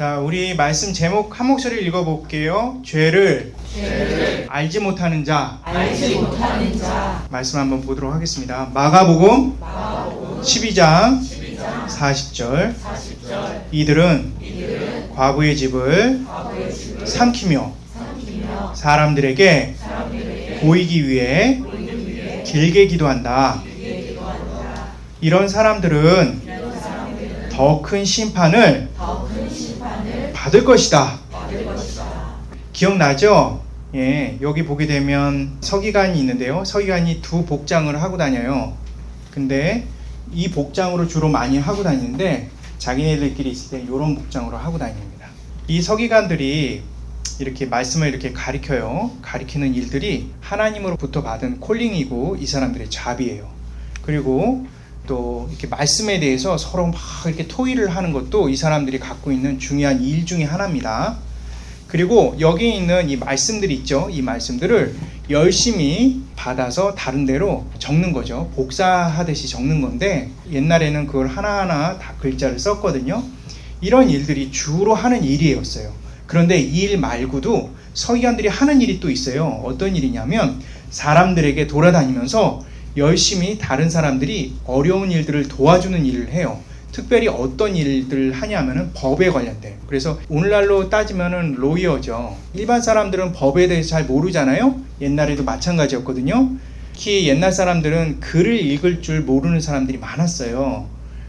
자, 우리 말씀 제목 한 목소리 읽어볼게요. 죄를 알지 못하는 자. 말씀 한번 보도록 하겠습니다. 마가복음 12장 40절. 이들은 과부의 집을 삼키며 사람들에게 보이기 위해 길게 기도한다. 이런 사람들은 더 큰 심판을 받을 것이다. 기억나죠? 예, 여기 보게 되면 서기관이 있는데요. 서기관이 두 복장을 하고 다녀요. 근데 이 복장으로 주로 많이 하고 다니는데 자기네들끼리 있을 때 이런 복장으로 하고 다닙니다. 이 서기관들이 이렇게 말씀을 이렇게 가리켜요. 가리키는 일들이 하나님으로부터 받은 콜링이고 이 사람들의 잡이에요. 그리고 또 이렇게 말씀에 대해서 서로 막 이렇게 토의를 하는 것도 이 사람들이 갖고 있는 중요한 일 중에 하나입니다. 그리고 여기 있는 이 말씀들이 있죠. 이 말씀들을 열심히 받아서 다른 데로 적는 거죠. 복사하듯이 적는 건데 옛날에는 그걸 하나하나 다 글자를 썼거든요. 이런 일들이 주로 하는 일이었어요. 그런데 이 일 말고도 서기관들이 하는 일이 또 있어요. 어떤 일이냐면 사람들에게 돌아다니면서 열심히 다른 사람들이 어려운 일들을 도와주는 일을 해요. 특별히 어떤 일들을 하냐면은 법에 관련된. 그래서 오늘날로 따지면은 로이어죠. 일반 사람들은 법에 대해서 잘 모르잖아요. 옛날에도 마찬가지였거든요. 특히 옛날 사람들은 글을 읽을 줄 모르는 사람들이 많았어요.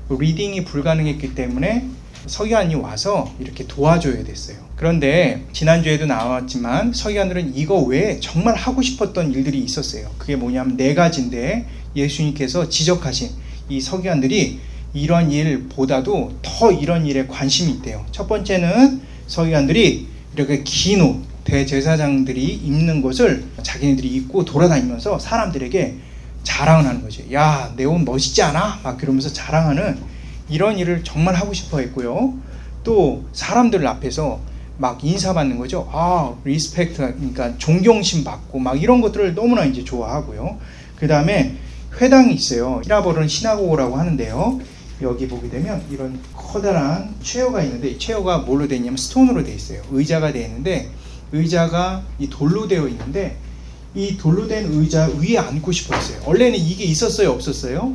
리딩이 불가능했기 때문에 서기관이 와서 이렇게 도와줘야 됐어요. 그런데 지난주에도 나왔지만 서기관들은 이거 외에 정말 하고 싶었던 일들이 있었어요. 그게 뭐냐면 4가지인데 예수님께서 지적하신 이 서기관들이 이런 일보다도 더 이런 일에 관심이 있대요. 첫 번째는 서기관들이 이렇게 긴 옷, 대제사장들이 입는 것을 자기네들이 입고 돌아다니면서 사람들에게 자랑을 하는 거죠. 야, 내 옷 멋있지 않아? 막 그러면서 자랑하는 이런 일을 정말 하고 싶어 했고요. 또 사람들 앞에서 막 인사받는 거죠. 리스펙트, 그러니까 존경심 받고 막 이런 것들을 너무나 이제 좋아하고요. 그 다음에 회당이 있어요. 히라버는 시나고고라고 하는데요. 여기 보게 되면 이런 커다란 체어가 있는데 이 체어가 뭘로 되어 있냐면 스톤으로 되어 있어요. 의자가 되어 있는데 의자가 이 돌로 되어 있는데 이 돌로 된 의자 위에 앉고 싶었어요. 원래는 이게 있었어요? 없었어요?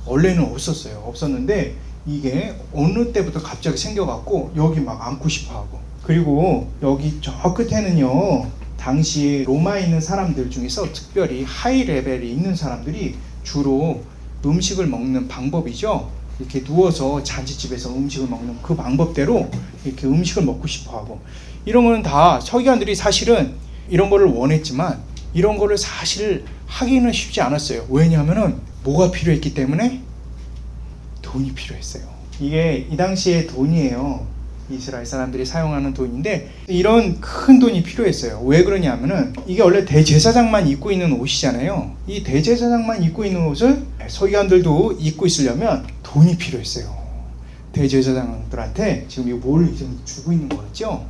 원래는 없었어요. 없었는데 이게 어느 때부터 갑자기 생겨갖고 여기 막 앉고 싶어하고, 그리고 여기 저 끝에는요 당시 로마에 있는 사람들 중에서 특별히 하이 레벨에 있는 사람들이 주로 음식을 먹는 방법이죠. 이렇게 누워서 잔치집에서 음식을 먹는 그 방법대로 이렇게 음식을 먹고 싶어하고, 이런 거는 다 서기관들이 사실은 이런 거를 원했지만 이런 거를 사실 하기는 쉽지 않았어요. 왜냐하면은 뭐가 필요했기 때문에? 돈이 필요했어요. 이게 이 당시의 돈이에요. 이스라엘 사람들이 사용하는 돈인데 이런 큰 돈이 필요했어요. 왜 그러냐면은 이게 원래 대제사장만 입고 있는 옷이잖아요. 이 대제사장만 입고 있는 옷을 서기관들도 입고 있으려면 돈이 필요했어요. 대제사장들한테 지금 이거 뭘 주고 있는 거죠?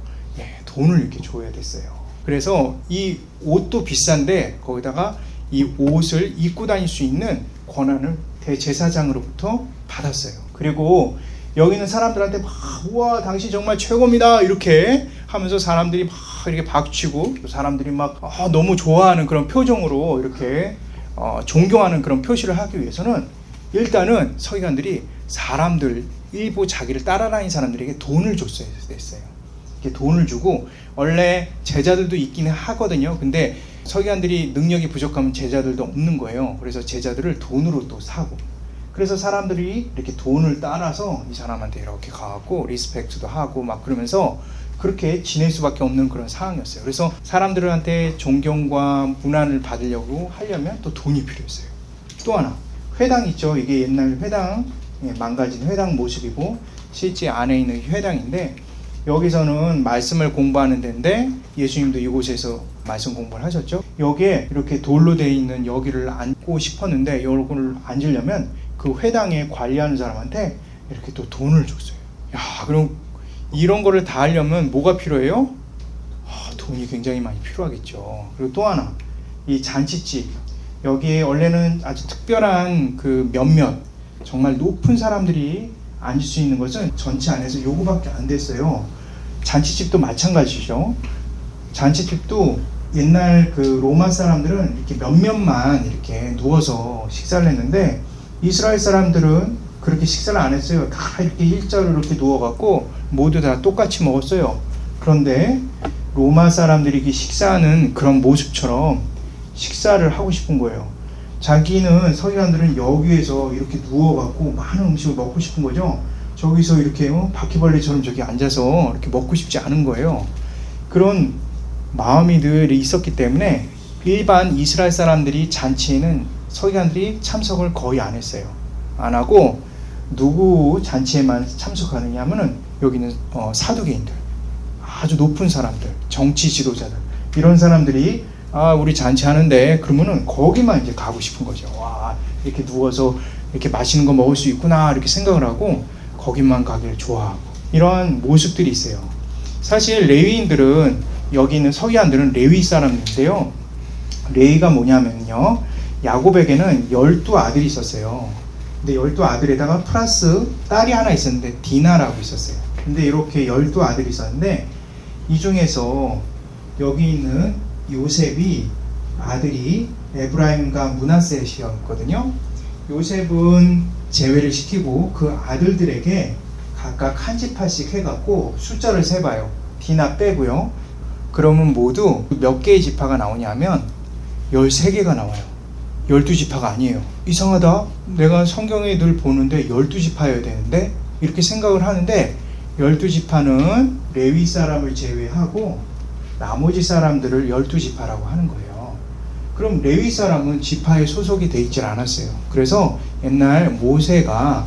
돈을 이렇게 줘야 됐어요. 그래서 이 옷도 비싼데 거기다가 이 옷을 입고 다닐 수 있는 권한을 대제사장으로부터 받았어요. 그리고 여기 있는 사람들한테 막 우와 당신 정말 최고입니다 이렇게 하면서 사람들이 막 이렇게 박치고 사람들이 막 너무 좋아하는 그런 표정으로 이렇게 존경하는 그런 표시를 하기 위해서는 일단은 서기관들이 사람들 일부 자기를 따라다니는 사람들에게 돈을 줬어야 됐어요. 이렇게 돈을 주고, 원래 제자들도 있기는 하거든요. 근데 서기관들이 능력이 부족하면 제자들도 없는 거예요. 그래서 제자들을 돈으로 또 사고, 그래서 사람들이 이렇게 돈을 따라서 이 사람한테 이렇게 가갖고 리스펙트도 하고 막 그러면서 그렇게 지낼 수밖에 없는 그런 상황이었어요. 그래서 사람들한테 존경과 문안을 받으려고 하려면 또 돈이 필요했어요. 또 하나, 회당 있죠. 이게 옛날 회당, 망가진 회당 모습이고 실제 안에 있는 회당인데 여기서는 말씀을 공부하는 데인데 예수님도 이곳에서 말씀 공부를 하셨죠. 여기에 이렇게 돌로 되어 있는 여기를 앉고 싶었는데 여기를 앉으려면 그 회당에 관리하는 사람한테 이렇게 또 돈을 줬어요. 야, 그럼 이런 거를 다 하려면 뭐가 필요해요? 돈이 굉장히 많이 필요하겠죠. 그리고 또 하나, 이 잔치집, 여기에 원래는 아주 특별한 그 몇몇 정말 높은 사람들이 앉을 수 있는 것은 전체 안에서 요거밖에 안 됐어요. 잔치집도 마찬가지죠. 잔치집도 옛날 그 로마 사람들은 이렇게 몇몇만 이렇게 누워서 식사를 했는데 이스라엘 사람들은 그렇게 식사를 안 했어요. 다 이렇게 일자로 이렇게 누워갖고 모두 다 똑같이 먹었어요. 그런데 로마 사람들이 이렇게 식사하는 그런 모습처럼 식사를 하고 싶은 거예요. 자기는 서기관들은 여기에서 이렇게 누워갖고 많은 음식을 먹고 싶은 거죠. 저기서 이렇게 바퀴벌레처럼 저기 앉아서 이렇게 먹고 싶지 않은 거예요. 그런 마음이 늘 있었기 때문에 일반 이스라엘 사람들이 잔치에는 서기관들이 참석을 거의 안 했어요. 안 하고 누구 잔치에만 참석하느냐 하면은 여기는 사두개인들, 아주 높은 사람들, 정치 지도자들, 이런 사람들이 우리 잔치하는데 그러면은 거기만 이제 가고 싶은 거죠. 와, 이렇게 누워서 이렇게 맛있는 거 먹을 수 있구나 이렇게 생각을 하고 거기만 가기를 좋아하고 이런 모습들이 있어요. 사실 레위인들은 여기 있는 서기관들은 레위 사람인데요. 레위가 뭐냐면요, 야곱에게는 12아들이 있었어요. 근데 12아들에다가 플러스 딸이 하나 있었는데 디나라고 있었어요. 근데 이렇게 12아들이 있었는데 이 중에서 여기 있는 요셉이 아들이 에브라임과 므낫셋이었거든요. 요셉은 제외를 시키고 그 아들들에게 각각 한 지파씩 해갖고 숫자를 세봐요. 디나 빼고요. 그러면 모두 몇 개의 지파가 나오냐면 13개가 나와요. 12지파가 아니에요. 이상하다. 내가 성경에 늘 보는데 12지파여야 되는데 이렇게 생각을 하는데 12지파는 레위 사람을 제외하고 나머지 사람들을 12지파라고 하는 거예요. 그럼 레위 사람은 지파에 소속이 돼 있질 않았어요. 그래서 옛날 모세가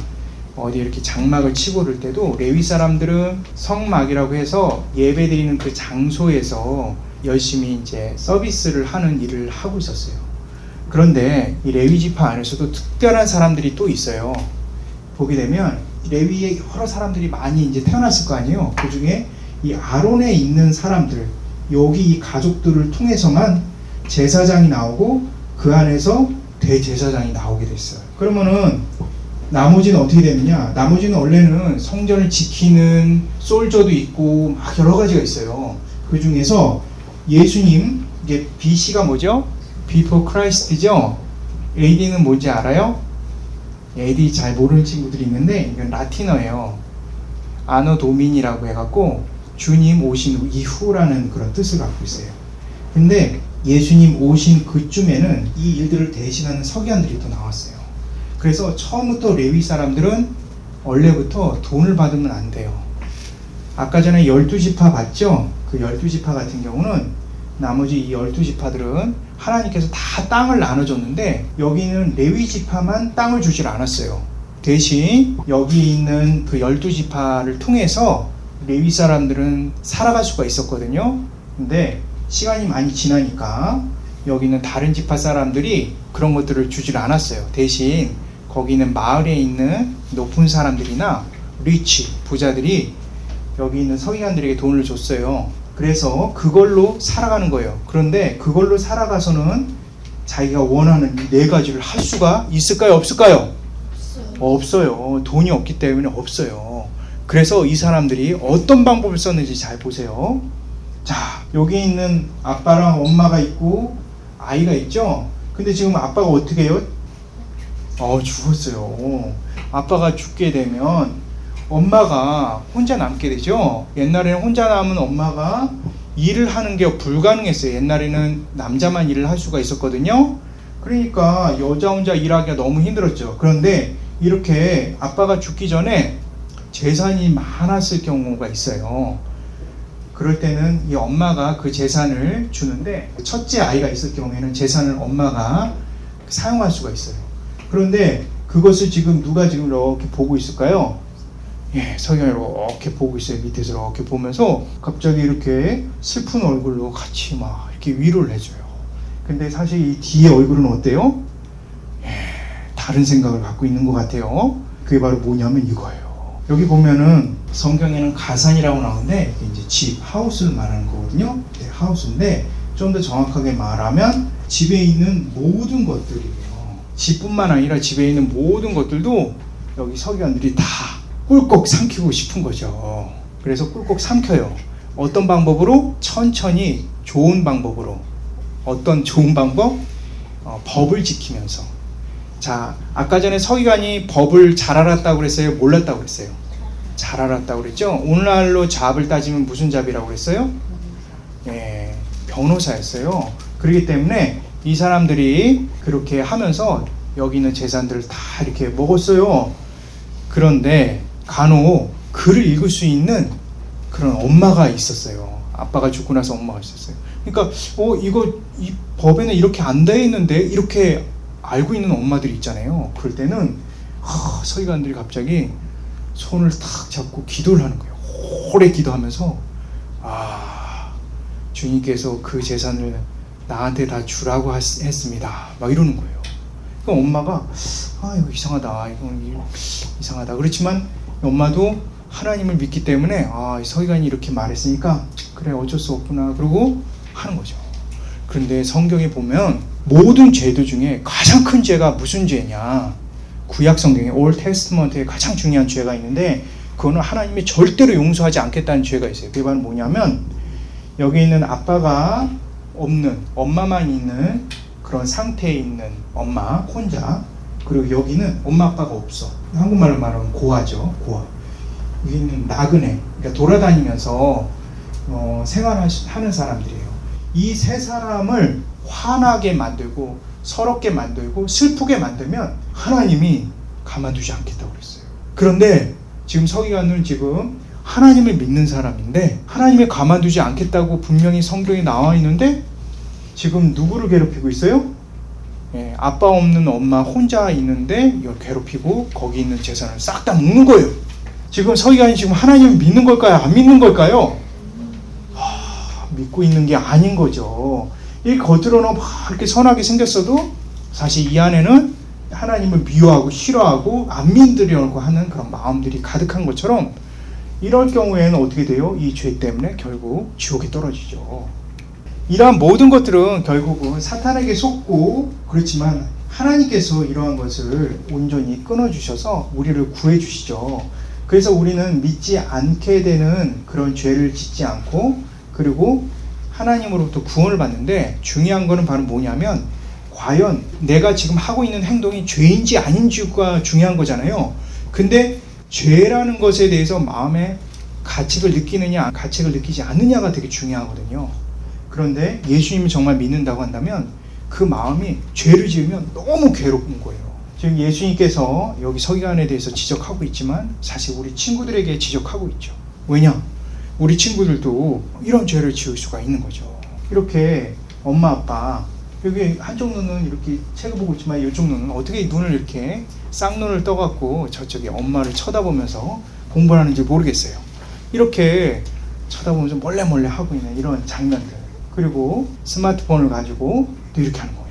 어디 이렇게 장막을 치고 그럴 때도 레위 사람들은 성막이라고 해서 예배 드리는 그 장소에서 열심히 이제 서비스를 하는 일을 하고 있었어요. 그런데 이 레위 지파 안에서도 특별한 사람들이 또 있어요. 보게 되면 레위에 여러 사람들이 많이 이제 태어났을 거 아니에요. 그 중에 이 아론에 있는 사람들, 여기 이 가족들을 통해서만 제사장이 나오고 그 안에서 대제사장이 나오게 됐어요. 그러면은 나머지는 어떻게 되느냐? 나머지는 원래는 성전을 지키는 솔저도 있고 막 여러 가지가 있어요. 그 중에서 예수님, 이게 BC가 뭐죠? Before Christ죠? AD는 뭔지 알아요? AD 잘 모르는 친구들이 있는데 이건 라틴어예요. 아노 도민이라고 해갖고 주님 오신 이후라는 그런 뜻을 갖고 있어요. 근데 예수님 오신 그쯤에는 이 일들을 대신하는 서기관들이 또 나왔어요. 그래서 처음부터 레위 사람들은 원래부터 돈을 받으면 안 돼요. 아까 전에 12지파 봤죠? 그 12지파 같은 경우는 나머지 이 12지파들은 하나님께서 다 땅을 나눠줬는데 여기는 레위 지파만 땅을 주질 않았어요. 대신 여기 있는 그 12지파를 통해서 레위 사람들은 살아갈 수가 있었거든요. 근데 시간이 많이 지나니까 여기는 다른 지파 사람들이 그런 것들을 주질 않았어요. 대신 거기는 마을에 있는 높은 사람들이나 리치, 부자들이 여기 있는 서기관들에게 돈을 줬어요. 그래서 그걸로 살아가는 거예요. 그런데 그걸로 살아가서는 자기가 원하는 이 4가지를 할 수가 있을까요? 없을까요? 없어요. 돈이 없기 때문에 없어요. 그래서 이 사람들이 어떤 방법을 썼는지 잘 보세요. 자, 여기 있는 아빠랑 엄마가 있고 아이가 있죠? 근데 지금 아빠가 어떻게 해요? 죽었어요. 아빠가 죽게 되면 엄마가 혼자 남게 되죠. 옛날에는 혼자 남은 엄마가 일을 하는 게 불가능했어요. 옛날에는 남자만 일을 할 수가 있었거든요. 그러니까 여자 혼자 일하기가 너무 힘들었죠. 그런데 이렇게 아빠가 죽기 전에 재산이 많았을 경우가 있어요. 그럴 때는 이 엄마가 그 재산을 주는데 첫째 아이가 있을 경우에는 재산을 엄마가 사용할 수가 있어요. 그런데 그것을 지금 누가 지금 이렇게 보고 있을까요? 서기관이 이렇게 보고 있어요. 밑에서 이렇게 보면서 갑자기 이렇게 슬픈 얼굴로 같이 막 이렇게 위로를 해줘요. 근데 사실 이 뒤에 얼굴은 어때요? 다른 생각을 갖고 있는 것 같아요. 그게 바로 뭐냐면 이거예요. 여기 보면은 성경에는 가산이라고 나오는데 이제 집, 하우스를 말하는 거거든요. 하우스인데 좀 더 정확하게 말하면 집에 있는 모든 것들이에요. 집뿐만 아니라 집에 있는 모든 것들도 여기 서기관들이 다 꿀꺽 삼키고 싶은 거죠. 그래서 꿀꺽 삼켜요. 어떤 방법으로? 천천히 좋은 방법으로. 어떤 좋은 방법? 법을 지키면서. 자, 아까 전에 서기관이 법을 잘 알았다고 그랬어요? 몰랐다고 그랬어요? 잘 알았다고 그랬죠? 오늘날로 잡을 따지면 무슨 잡이라고 그랬어요? 예, 변호사였어요. 그렇기 때문에 이 사람들이 그렇게 하면서 여기 있는 재산들을 다 이렇게 먹었어요. 그런데 간혹 글을 읽을 수 있는 그런 엄마가 있었어요. 아빠가 죽고 나서 엄마가 있었어요. 그러니까 이 법에는 이렇게 안 돼 있는데 이렇게 알고 있는 엄마들이 있잖아요. 그럴 때는 서기관들이 갑자기 손을 탁 잡고 기도를 하는 거예요. 오래 기도하면서 주님께서 그 재산을 나한테 다 주라고 했습니다. 막 이러는 거예요. 그러니까 엄마가 이거 이상하다. 이건 이상하다. 그렇지만 엄마도 하나님을 믿기 때문에 이 서기관이 이렇게 말했으니까 그래 어쩔 수 없구나. 그러고 하는 거죠. 그런데 성경에 보면 모든 죄들 중에 가장 큰 죄가 무슨 죄냐? 구약 성경에 올 테스트먼트에 가장 중요한 죄가 있는데 그거는 하나님이 절대로 용서하지 않겠다는 죄가 있어요. 그게 바로 뭐냐면 여기 있는 아빠가 없는 엄마만 있는 그런 상태에 있는 엄마 혼자, 그리고 여기는 엄마 아빠가 없어. 한국말로 말하면 고아죠. 고아. 여기 있는 나그네, 그러니까 돌아다니면서 생활하는 사람들이에요. 이 세 사람을 화나게 만들고 서럽게 만들고 슬프게 만들면 하나님이 가만두지 않겠다고 그랬어요. 그런데 지금 서기관은 지금 하나님을 믿는 사람인데 하나님을 가만두지 않겠다고 분명히 성경에 나와 있는데 지금 누구를 괴롭히고 있어요? 아빠 없는 엄마 혼자 있는데 이걸 괴롭히고 거기 있는 재산을 싹 다 먹는 거예요. 지금 서기관이 지금 하나님을 믿는 걸까요? 안 믿는 걸까요? 믿고 있는 게 아닌 거죠. 이 겉으로는 막 이렇게 선하게 생겼어도 사실 이 안에는 하나님을 미워하고 싫어하고 안 믿으려고 하는 그런 마음들이 가득한 것처럼 이럴 경우에는 어떻게 돼요? 이 죄 때문에 결국 지옥에 떨어지죠. 이러한 모든 것들은 결국은 사탄에게 속고 그렇지만 하나님께서 이러한 것을 온전히 끊어주셔서 우리를 구해주시죠. 그래서 우리는 믿지 않게 되는 그런 죄를 짓지 않고 그리고 하나님으로부터 구원을 받는데 중요한 거는 바로 뭐냐면 과연 내가 지금 하고 있는 행동이 죄인지 아닌지가 중요한 거잖아요. 근데 죄라는 것에 대해서 마음에 가책을 느끼느냐 가책을 느끼지 않느냐가 되게 중요하거든요. 그런데 예수님을 정말 믿는다고 한다면 그 마음이 죄를 지으면 너무 괴로운 거예요. 지금 예수님께서 여기 서기관에 대해서 지적하고 있지만 사실 우리 친구들에게 지적하고 있죠. 왜냐? 우리 친구들도 이런 죄를 지을 수가 있는 거죠. 이렇게 엄마 아빠 여기 한쪽 눈은 이렇게 책을 보고 있지만 이쪽 눈은 어떻게 눈을 이렇게 쌍눈을 떠갖고 저쪽에 엄마를 쳐다보면서 공부를 하는지 모르겠어요. 이렇게 쳐다보면서 몰래 하고 있는 이런 장면들, 그리고 스마트폰을 가지고 또 이렇게 하는 거예요.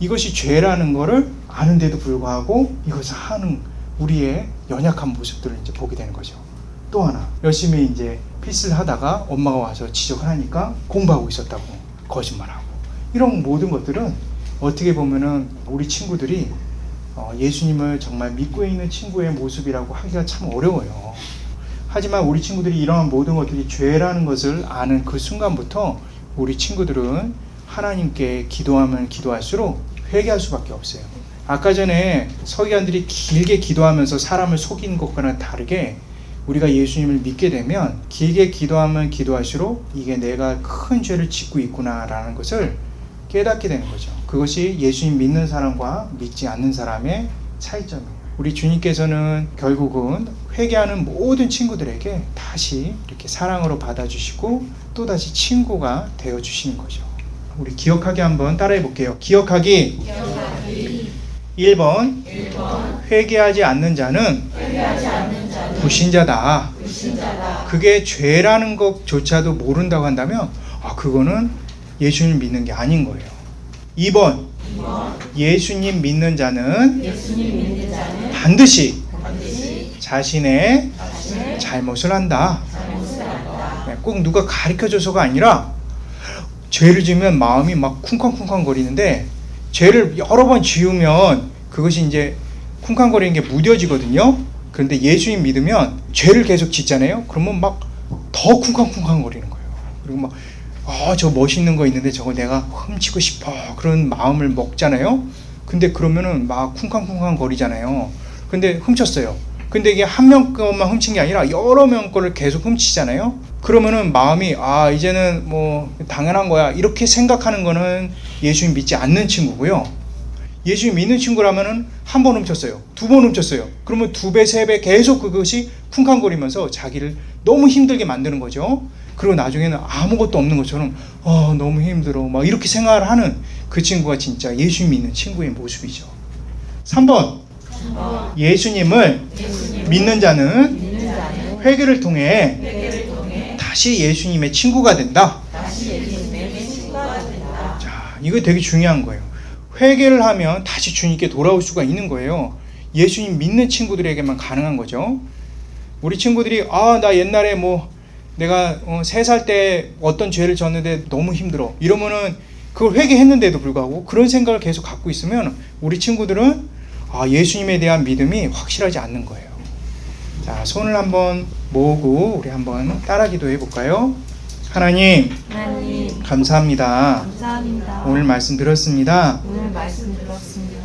이것이 죄라는 거를 아는데도 불구하고 이것을 하는 우리의 연약한 모습들을 이제 보게 되는 거죠. 또 하나, 열심히 이제 필스를 하다가 엄마가 와서 지적을 하니까 공부하고 있었다고 거짓말하고, 이런 모든 것들은 어떻게 보면은 우리 친구들이 예수님을 정말 믿고 있는 친구의 모습이라고 하기가 참 어려워요. 하지만 우리 친구들이 이러한 모든 것들이 죄라는 것을 아는 그 순간부터 우리 친구들은 하나님께 기도하면 기도할수록 회개할 수밖에 없어요. 아까 전에 서기관들이 길게 기도하면서 사람을 속인 것과는 다르게 우리가 예수님을 믿게 되면 길게 기도하면 기도할수록 이게 내가 큰 죄를 짓고 있구나라는 것을 깨닫게 되는 거죠. 그것이 예수님 믿는 사람과 믿지 않는 사람의 차이점이에요. 우리 주님께서는 결국은 회개하는 모든 친구들에게 다시 이렇게 사랑으로 받아주시고 또다시 친구가 되어주시는 거죠. 우리 기억하기 한번 따라해 볼게요. 기억하기. 1번 회개하지 않는 자는 불신자다. 그게 죄라는 것조차도 모른다고 한다면 그거는 예수님 믿는 게 아닌 거예요. 2번 예수님 믿는 자는 반드시 자신의 잘못을 한다. 꼭 누가 가르쳐줘서가 아니라 죄를 지으면 마음이 막 쿵쾅쿵쾅 거리는데 죄를 여러 번 지으면 그것이 이제 쿵쾅거리는 게 무뎌지거든요. 그런데 예수님 믿으면 죄를 계속 짓잖아요. 그러면 막 더 쿵쾅쿵쾅 거리는 거예요. 그리고 막 저 멋있는 거 있는데 저거 내가 훔치고 싶어 그런 마음을 먹잖아요. 근데 그러면은 막 쿵쾅쿵쾅 거리잖아요. 근데 훔쳤어요. 근데 이게 한 명 것만 훔친 게 아니라 여러 명 거를 계속 훔치잖아요. 그러면은 마음이 이제는 뭐 당연한 거야 이렇게 생각하는 거는 예수님 믿지 않는 친구고요. 예수님 믿는 친구라면은 한 번 훔쳤어요. 두 번 훔쳤어요. 그러면 두 배, 세 배 계속 그것이 쿵쾅거리면서 자기를 너무 힘들게 만드는 거죠. 그리고 나중에는 아무것도 없는 것처럼 너무 힘들어 막 이렇게 생각을 하는 그 친구가 진짜 예수님 믿는 친구의 모습이죠. 3번 예수님을 믿는 자는 회개를 통해 다시 예수님의 친구가 된다. 자, 이거 되게 중요한 거예요. 회개를 하면 다시 주님께 돌아올 수가 있는 거예요. 예수님 믿는 친구들에게만 가능한 거죠. 우리 친구들이 나 옛날에 뭐 내가 3살 때 어떤 죄를 졌는데 너무 힘들어 이러면은 그걸 회개했는데도 불구하고 그런 생각을 계속 갖고 있으면 우리 친구들은 예수님에 대한 믿음이 확실하지 않는 거예요. 자, 손을 한번 모으고 우리 한번 따라 기도해 볼까요? 하나님 감사합니다. 오늘 말씀 들었습니다.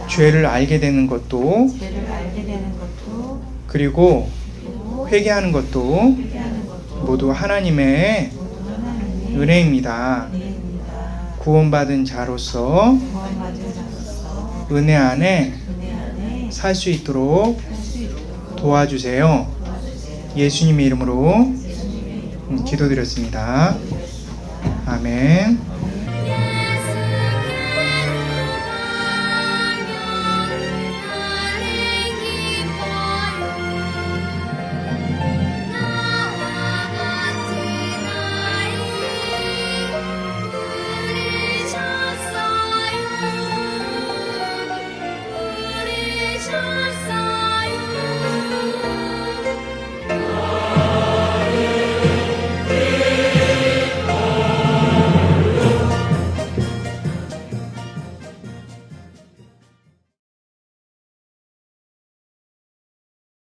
죄를 알게 되는 것도 그리고 회개하는 것도 모두 하나님의 은혜입니다. 구원받은 자로서 은혜 안에 살 수 있도록 도와주세요. 예수님의 이름으로 기도드렸습니다. 아멘.